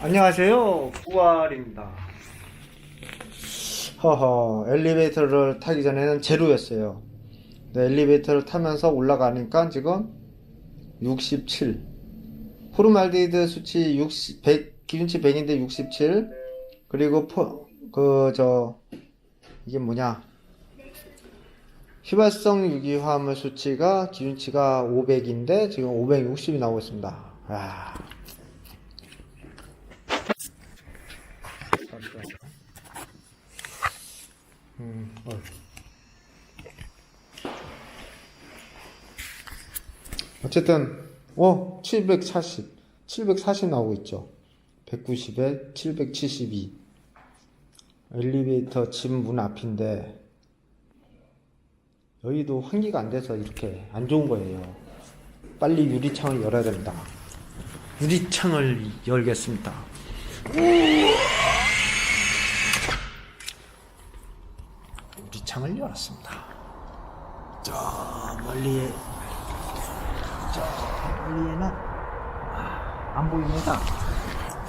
안녕하세요. 부활입니다. 엘리베이터를 타기 전에는 제로였어요. 네, 엘리베이터를 타면서 올라가니까 지금 67. 포르말데히드 수치 60, 100, 기준치 100인데 67. 그리고 이게 뭐냐. 휘발성 유기화합물 수치가 기준치가 500인데 지금 560이 나오고 있습니다. 아. 어. 어쨌든 740 나오고 있죠. 190에 772. 엘리베이터 집 문 앞인데 여기도 환기가 안 돼서 이렇게 안 좋은 거예요. 빨리 유리창을 열어야 됩니다. 유리창을 열겠습니다. 유리창을 열었습니다. 저 멀리에는 안 보입니다.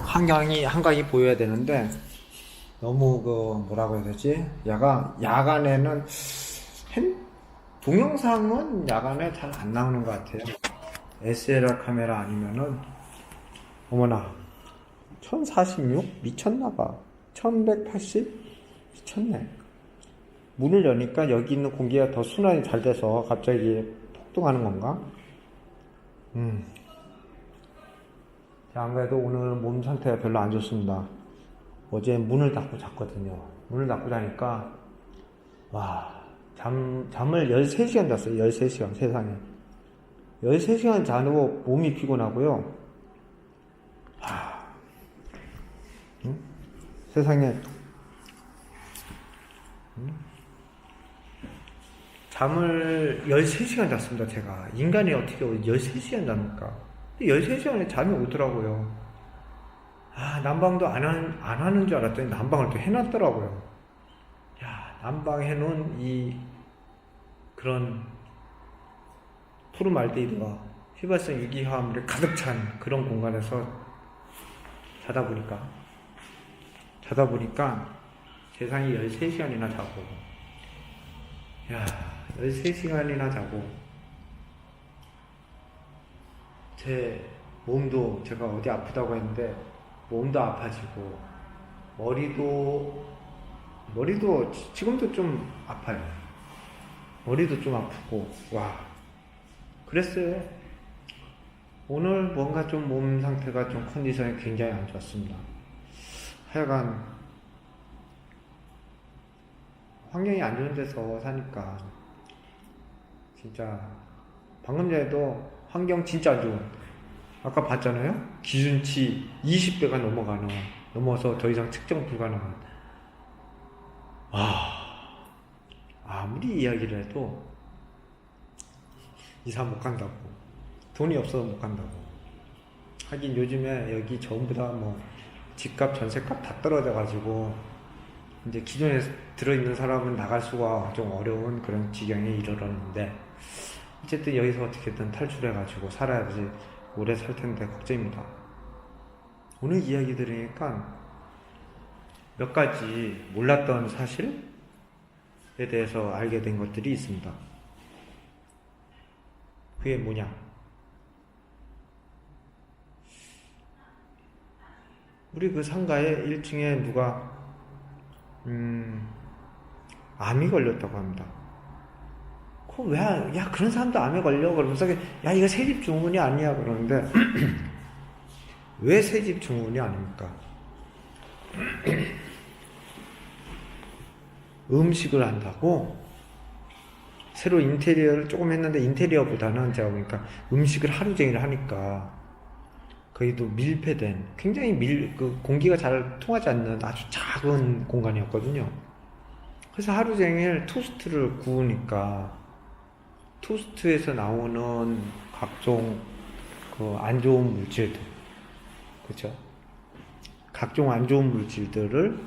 한강이 보여야 되는데 너무 뭐라고 해야 되지? 야간에는 동영상은 야간에 잘 안 나오는 것 같아요. SLR 카메라 아니면은 어머나 1046 미쳤나봐. 1180 미쳤네. 문을 여니까 여기 있는 공기가 더 순환이 잘 돼서 갑자기 폭등하는 건가? 안 그래도 오늘 몸 상태가 별로 안 좋습니다. 어제 문을 닫고 잤거든요. 문을 닫고 자니까 잠을 13시간 잤어요. 13시간 세상에. 13시간 자고 몸이 피곤하고요. 세상에. 잠을 13시간 잤습니다. 제가. 인간이 어떻게 13시간 잡니까? 13시간에 잠이 오더라고요. 난방도 안 하는 줄 알았더니 난방을 또 해놨더라고요. 난방 해놓은 그런 포름알데히드와 휘발성 유기화합물이 가득 찬 그런 공간에서 자다 보니까 세상에 13시간이나 자고 13시간이나 자고 제 몸도 제가 어디 아프다고 했는데 몸도 아파지고 머리도 지금도 좀 아파요. 머리도 좀 아프고 그랬어요. 오늘 뭔가 좀 몸 상태가 좀 컨디션이 굉장히 안 좋았습니다. 하여간 환경이 안 좋은 데서 사니까 진짜 방금 전에도 환경 진짜 안 좋은, 아까 봤잖아요. 기준치 20배가 넘어서 더 이상 측정 불가능한. 아무리 이야기를 해도 이사 못 간다고, 돈이 없어서 못 간다고. 하긴 요즘에 여기 전부 다 집값 전세값 다 떨어져 가지고 이제 기존에 들어있는 사람은 나갈 수가 좀 어려운 그런 지경에 이르렀는데, 어쨌든 여기서 어떻게든 탈출해가지고 살아야지 오래 살 텐데 걱정입니다. 오늘 이야기 들으니까 몇 가지 몰랐던 사실에 대해서 알게 된 것들이 있습니다. 그게 뭐냐? 우리 그 상가에 1층에 누가 암이 걸렸다고 합니다. 그런 사람도 암에 걸려? 그러면서 이거 새집 증후군이 아니야 그러는데 왜 새집 증후군이 아닙니까? 음식을 한다고 새로 인테리어를 조금 했는데, 인테리어보다는 제가 보니까 음식을 하루 종일 하니까 거기도 밀폐된, 굉장히 공기가 잘 통하지 않는 아주 작은 공간이었거든요. 그래서 하루 종일 토스트를 구우니까 토스트에서 나오는 각종 안 좋은 물질들, 그죠? 각종 안 좋은 물질들을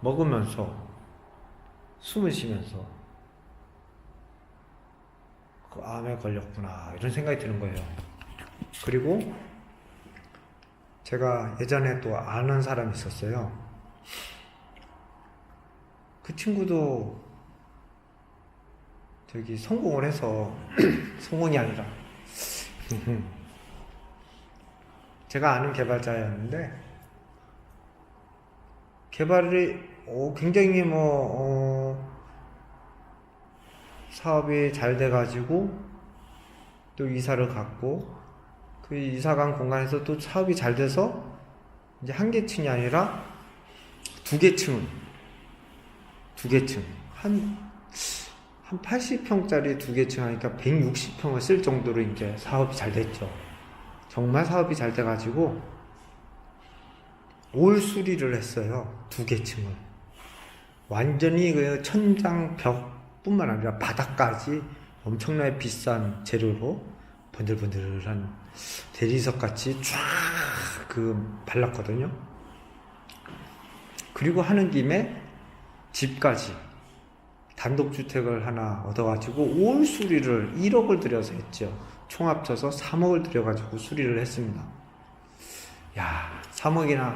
먹으면서 숨을 쉬면서 암에 걸렸구나 이런 생각이 드는 거예요. 그리고 제가 예전에 또 아는 사람이 있었어요. 그 친구도 저기 성공을 해서 성공이 아니라 제가 아는 개발자였는데 개발이 굉장히 사업이 잘 돼가지고 또 이사를 갔고 그 이사 간 공간에서 또 사업이 잘 돼서 이제 한 개층이 아니라 두 개층 한 80평짜리 두 개층 하니까 160평을 쓸 정도로 이제 사업이 잘 됐죠. 정말 사업이 잘 돼가지고 올 수리를 했어요. 두 개층을 완전히 그 천장 벽뿐만 아니라 바닥까지 엄청나게 비싼 재료로 번들번들한 대리석 같이 쫙 발랐거든요. 그리고 하는 김에 집까지 단독주택을 하나 얻어가지고 올 수리를 1억을 들여서 했죠. 총 합쳐서 3억을 들여가지고 수리를 했습니다. 야, 3억이나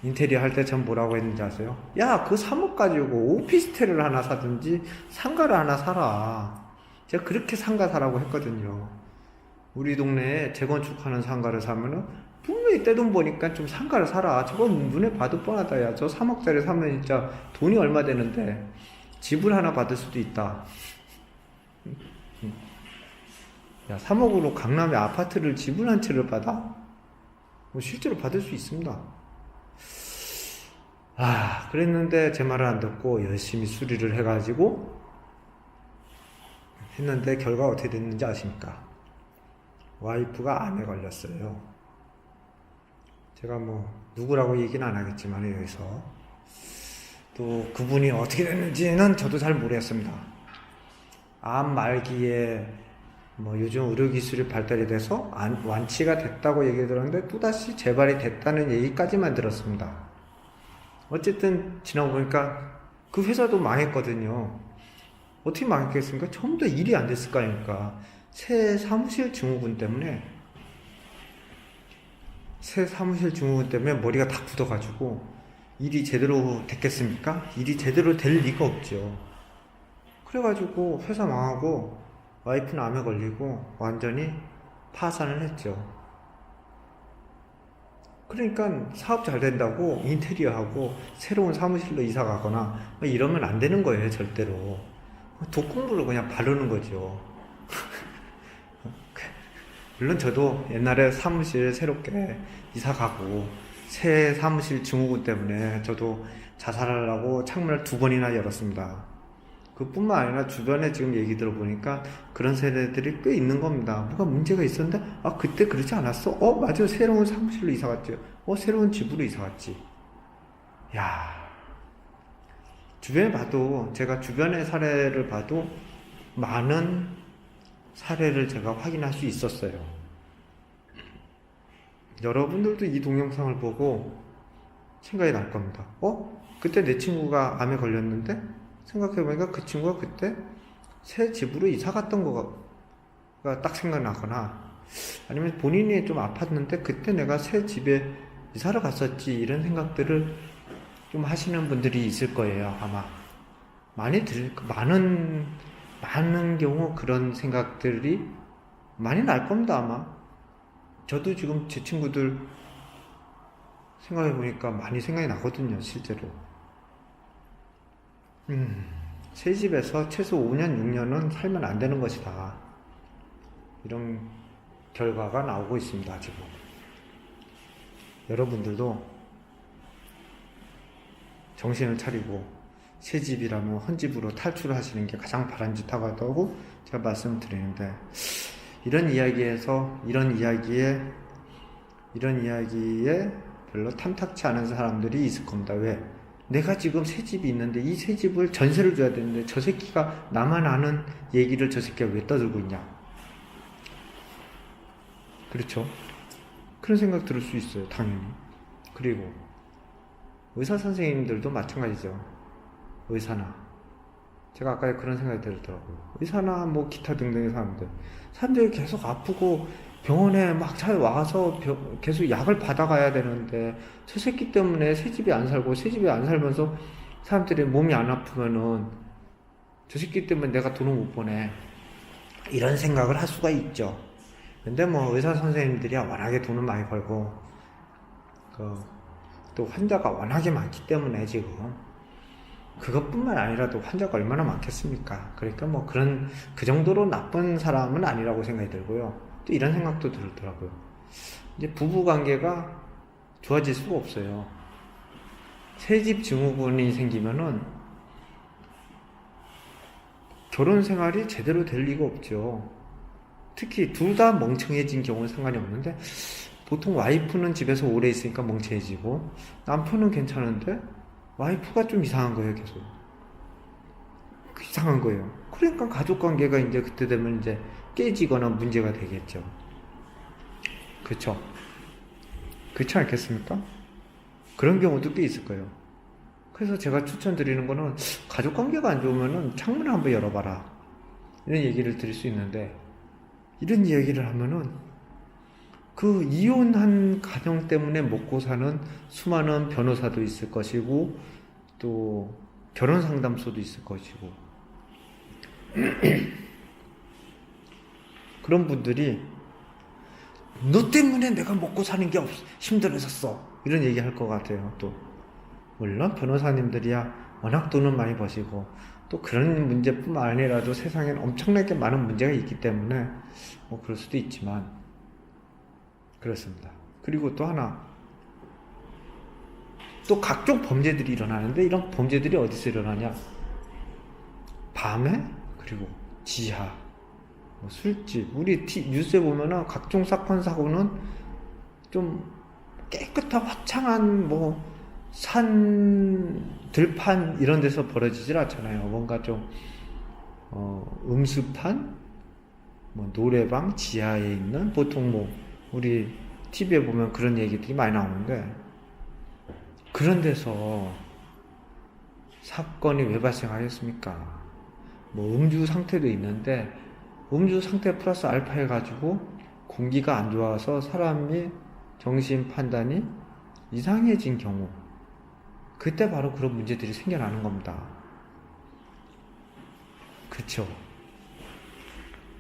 인테리어 할 때 전 뭐라고 했는지 아세요? 야, 그 3억 가지고 오피스텔을 하나 사든지 상가를 하나 사라. 제가 그렇게 상가 사라고 했거든요. 우리 동네에 재건축하는 상가를 사면은 분명히 떼돈 보니까 좀 상가를 사라. 저건 눈에 봐도 뻔하다. 야, 저 3억짜리 사면 진짜 돈이 얼마 되는데 집을 하나 받을 수도 있다. 야, 3억으로 강남에 아파트를 집을 한 채를 받아? 실제로 받을 수 있습니다. 그랬는데 제 말을 안 듣고 열심히 수리를 해가지고 했는데 결과 어떻게 됐는지 아십니까? 와이프가 암에 걸렸어요. 제가 누구라고 얘기는 안 하겠지만 여기서 또 그분이 어떻게 됐는지는 저도 잘 모르겠습니다. 암 말기에 요즘 의료기술이 발달이 돼서 완치가 됐다고 얘기 들었는데 또다시 재발이 됐다는 얘기까지만 들었습니다. 어쨌든 지나고 보니까 그 회사도 망했거든요. 어떻게 망했겠습니까? 전부 다 일이 안 됐을 거 아닙니까? 새 사무실 증후군 때문에 머리가 다 굳어가지고 일이 제대로 됐겠습니까? 일이 제대로 될 리가 없죠. 그래가지고 회사 망하고 와이프는 암에 걸리고 완전히 파산을 했죠. 그러니까 사업 잘 된다고 인테리어하고 새로운 사무실로 이사 가거나 이러면 안 되는 거예요, 절대로. 독극물로 그냥 바르는 거죠. 물론 저도 옛날에 사무실 새롭게 이사 가고 새 사무실 증후군 때문에 저도 자살하려고 창문을 2번이나 열었습니다. 그뿐만 아니라 주변에 지금 얘기 들어보니까 그런 세대들이 꽤 있는 겁니다. 뭐가 문제가 있었는데 그때 그러지 않았어? 맞아, 새로운 사무실로 이사 갔지. 새로운 집으로 이사 갔지. 야, 주변에 봐도, 제가 주변의 사례를 봐도 많은 사례를 제가 확인할 수 있었어요. 여러분들도 이 동영상을 보고 생각이 날 겁니다. 그때 내 친구가 암에 걸렸는데 생각해보니까 그 친구가 그때 새 집으로 이사 갔던 거가 딱 생각나거나, 아니면 본인이 좀 아팠는데 그때 내가 새 집에 이사를 갔었지, 이런 생각들을 좀 하시는 분들이 있을 거예요. 아마 많은 경우 그런 생각들이 많이 날 겁니다. 아마 저도 지금 제 친구들 생각해보니까 많이 생각이 나거든요, 실제로. 새 집에서 최소 5년, 6년은 살면 안 되는 것이다. 이런 결과가 나오고 있습니다, 지금. 여러분들도 정신을 차리고 새 집이라면 헌집으로 탈출하시는 게 가장 바람직하다고 제가 말씀드리는데, 이런 이야기에 별로 탐탁치 않은 사람들이 있을 겁니다. 왜? 내가 지금 새 집이 있는데 이 새 집을 전세를 줘야 되는데 저 새끼가 나만 아는 얘기를 저 새끼가 왜 떠들고 있냐. 그렇죠? 그런 생각 들을 수 있어요, 당연히. 그리고 의사 선생님들도 마찬가지죠. 의사나, 제가 아까 그런 생각이 들더라고요. 의사나 기타 등등의 사람들이 계속 아프고 병원에 막 차에 와서 계속 약을 받아가야 되는데 저 새끼 때문에 새 집에 안 살고 새 집에 안 살면서 사람들이 몸이 안 아프면은 저 새끼 때문에 내가 돈을 못 버네. 이런 생각을 할 수가 있죠. 근데 뭐 의사 선생님들이야 워낙에 돈을 많이 벌고 또 환자가 워낙에 많기 때문에 지금 그것뿐만 아니라도 환자가 얼마나 많겠습니까? 그러니까 뭐 그 정도로 나쁜 사람은 아니라고 생각이 들고요. 또 이런 생각도 들더라고요. 이제 부부 관계가 좋아질 수가 없어요. 새집 증후군이 생기면은 결혼 생활이 제대로 될 리가 없죠. 특히 둘 다 멍청해진 경우는 상관이 없는데 보통 와이프는 집에서 오래 있으니까 멍청해지고 남편은 괜찮은데 와이프가 좀 이상한 거예요, 계속. 이상한 거예요. 그러니까 가족 관계가 이제 그때 되면 이제 깨지거나 문제가 되겠죠. 그쵸? 그렇지 않겠습니까? 그런 경우도 꽤 있을 거예요. 그래서 제가 추천드리는 거는 가족 관계가 안 좋으면은 창문을 한번 열어봐라. 이런 얘기를 드릴 수 있는데 이런 얘기를 하면은 그 이혼한 가정 때문에 먹고 사는 수많은 변호사도 있을 것이고 또 결혼 상담소도 있을 것이고 그런 분들이 너 때문에 내가 먹고 사는 게 힘들어졌어 이런 얘기 할 것 같아요. 또 물론 변호사님들이야 워낙 돈을 많이 버시고 또 그런 문제뿐만 아니라도 세상엔 엄청나게 많은 문제가 있기 때문에 뭐 그럴 수도 있지만 그렇습니다. 그리고 또 하나 또 각종 범죄들이 일어나는데 이런 범죄들이 어디서 일어나냐? 밤에 그리고 지하, 뭐 술집, 우리 뉴스에 보면은 각종 사건 사고는 좀 깨끗한 화창한 뭐 산 들판 이런 데서 벌어지질 않잖아요. 뭔가 좀 음습한 뭐 노래방 지하에 있는 보통 뭐 우리 TV에 보면 그런 얘기들이 많이 나오는데 그런 데서 사건이 왜 발생하겠습니까? 뭐 음주 상태도 있는데 음주 상태 플러스 알파 해가지고 공기가 안 좋아서 사람이 정신 판단이 이상해진 경우 그때 바로 그런 문제들이 생겨나는 겁니다. 그쵸?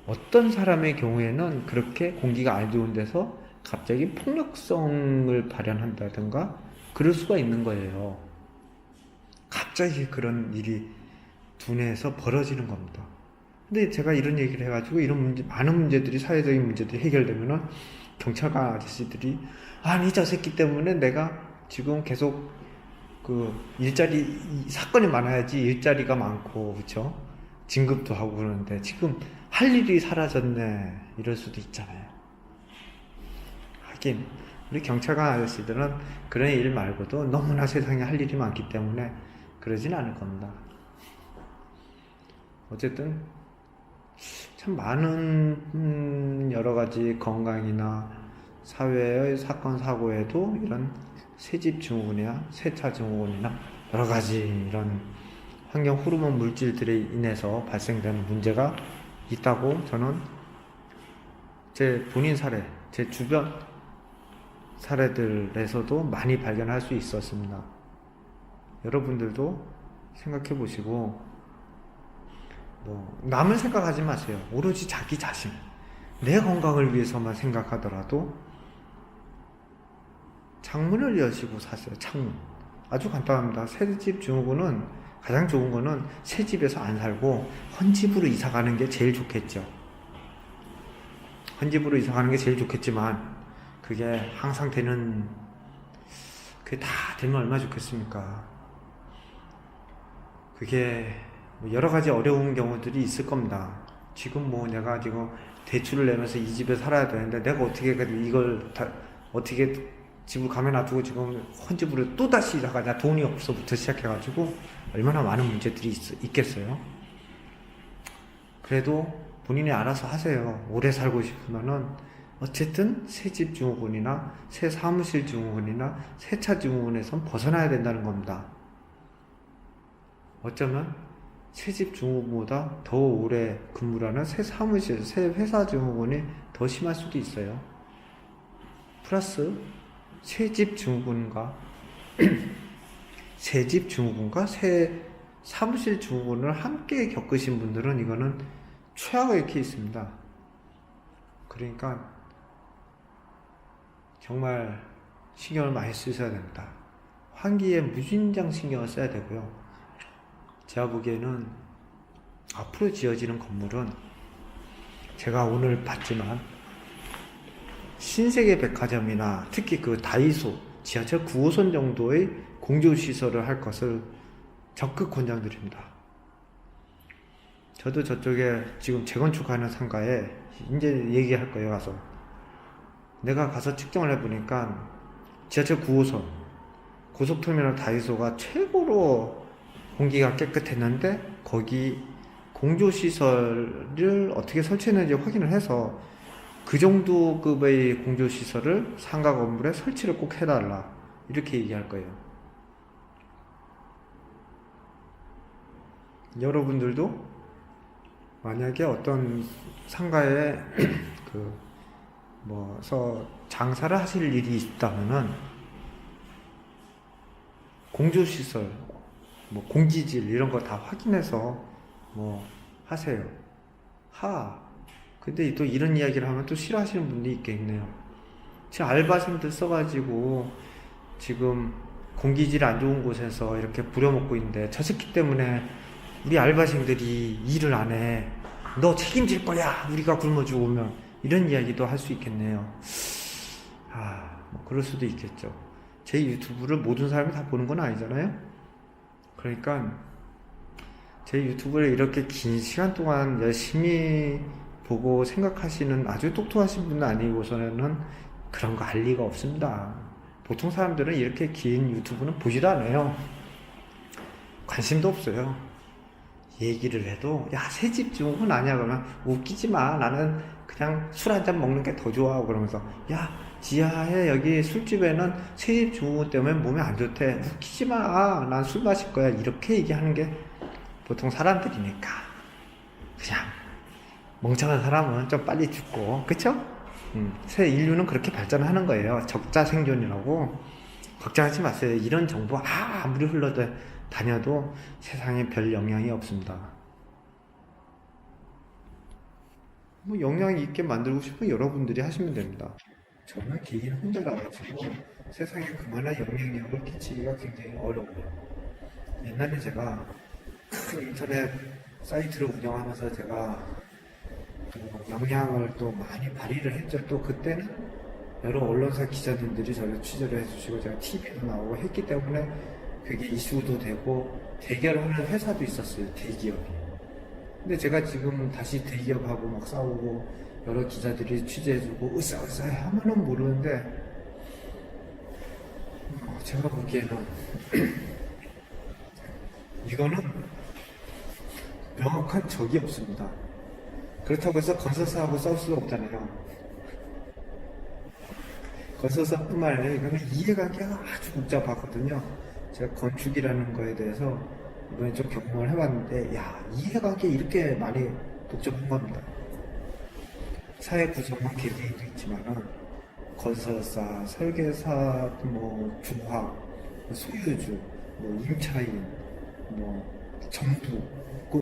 어떤 사람의 경우에는 그렇게 공기가 안 좋은 데서 갑자기 폭력성을 발현한다든가 그럴 수가 있는 거예요. 갑자기 그런 일이 두뇌에서 벌어지는 겁니다. 근데 제가 이런 얘기를 해가지고 이런 문제, 많은 문제들이 사회적인 문제들이 해결되면은 경찰관 아저씨들이 아니 저 새끼 때문에 내가 지금 계속 그 사건이 많아야지 일자리가 많고 그쵸? 진급도 하고 그러는데 지금 할 일이 사라졌네 이럴 수도 있잖아요. 하긴 우리 경찰관 아저씨들은 그런 일 말고도 너무나 세상에 할 일이 많기 때문에 그러진 않을 겁니다. 어쨌든 참 많은 여러 가지 건강이나 사회의 사건 사고에도 이런 새집 증후군이나 세차 증후군이나 여러 가지 이런 환경 호르몬 물질들에 인해서 발생되는 문제가 있다고 저는 제 본인 사례, 제 주변 사례들에서도 많이 발견할 수 있었습니다. 여러분들도 생각해 보시고 남을 생각하지 마세요. 오로지 자기 자신, 내 건강을 위해서만 생각하더라도 창문을 여시고 사세요. 창문. 아주 간단합니다. 새집 증후군은 가장 좋은 거는 새 집에서 안 살고 헌집으로 이사 가는 게 제일 좋겠죠. 헌집으로 이사 가는 게 제일 좋겠지만 그게 항상 그게 다 되면 얼마나 좋겠습니까? 그게 여러 가지 어려운 경우들이 있을 겁니다. 지금 내가 지금 대출을 내면서 이 집에 살아야 되는데 내가 어떻게 이걸 어떻게 집을 가면 놔두고 지금 헌집으로 또다시 이사 가냐, 돈이 없어부터 시작해가지고 얼마나 많은 문제들이 있겠어요. 그래도 본인이 알아서 하세요. 오래 살고 싶으면은 어쨌든 새집 증후군이나 새 사무실 증후군이나 새차 증후군에선 벗어나야 된다는 겁니다. 어쩌면 새 집 증후군보다 더 오래 근무를 하는 새 사무실, 새 회사 증후군이 더 심할 수도 있어요. 플러스 새 집 증후군과 새 집 증후군과 새 사무실 증후군을 함께 겪으신 분들은 이거는 최악의 케이스입니다. 그러니까 정말 신경을 많이 쓰셔야 됩니다. 환기에 무진장 신경을 써야 되고요. 제가 보기에는 앞으로 지어지는 건물은 제가 오늘 봤지만 신세계 백화점이나 특히 그 다이소 지하철 9호선 정도의 공조시설을 할 것을 적극 권장드립니다. 저도 저쪽에 지금 재건축하는 상가에 이제 얘기할 거예요. 가서 내가 가서 측정을 해보니까 지하철 9호선 고속터미널 다이소가 최고로 공기가 깨끗했는데 거기 공조시설을 어떻게 설치했는지 확인을 해서 그 정도 급의 공조시설을 상가 건물에 설치를 꼭 해달라 이렇게 얘기할 거예요. 여러분들도 만약에 어떤 상가에 장사를 하실 일이 있다면은 공조시설, 공기질 이런 거 다 확인해서 하세요. 근데 또 이런 이야기를 하면 또 싫어하시는 분들이 있겠네요. 제 알바생들 써가지고 지금 공기질 안 좋은 곳에서 이렇게 부려먹고 있는데 저 새끼 때문에 우리 알바생들이 일을 안 해. 너 책임질 거야. 우리가 굶어 죽으면. 이런 이야기도 할 수 있겠네요. 그럴 수도 있겠죠. 제 유튜브를 모든 사람이 다 보는 건 아니잖아요. 그러니까 제 유튜브를 이렇게 긴 시간 동안 열심히 보고 생각하시는 아주 똑똑하신 분은 아니고서는 그런 거 알 리가 없습니다. 보통 사람들은 이렇게 긴 유튜브는 보지도 않아요. 관심도 없어요. 얘기를 해도 새 집 증후군 아니야 그러면 웃기지 마. 나는 그냥 술 한잔 먹는 게 더 좋아. 그러면서 지하에 여기 술집에는 새 집 증후군 때문에 몸에 안 좋대. 웃기지 마. 난 술 마실 거야. 이렇게 얘기하는 게 보통 사람들이니까. 그냥 멍청한 사람은 좀 빨리 죽고, 그쵸? 새 인류는 그렇게 발전하는 거예요. 적자 생존이라고. 걱정하지 마세요. 이런 정보 아무리 다녀도 세상에 별 영향이 없습니다. 영향이 있게 만들고 싶으면 여러분들이 하시면 됩니다. 저는 개인 혼자 나가지고 세상에 그만한 영향력을 끼치기가 굉장히 어려워요. 옛날에 제가 인터넷 사이트를 운영하면서 제가 영향을 또 많이 발휘를 했죠. 또 그때는 여러 언론사 기자님들이 저를 취재를 해주시고 제가 TV도 나오고 했기 때문에 그게 이슈도 되고 대결을 하는 회사도 있었어요. 대기업이. 근데 제가 지금 다시 대기업하고 막 싸우고 여러 기자들이 취재해주고 으쌰으쌰 하면은 모르는데 제가 보기에는 이거는 명확한 적이 없습니다. 그렇다고 해서 건설사하고 싸울 수도 없잖아요. 건설사뿐만 아니라 이거는 이해관계가 아주 복잡하거든요. 제가 건축이라는 거에 대해서 이번에 좀 경험을 해봤는데 이해관계 이렇게 많이 복잡한 겁니다. 사회 구성원 개개인도 있지만은 건설사, 설계사, 주화, 소유주, 임차인, 정부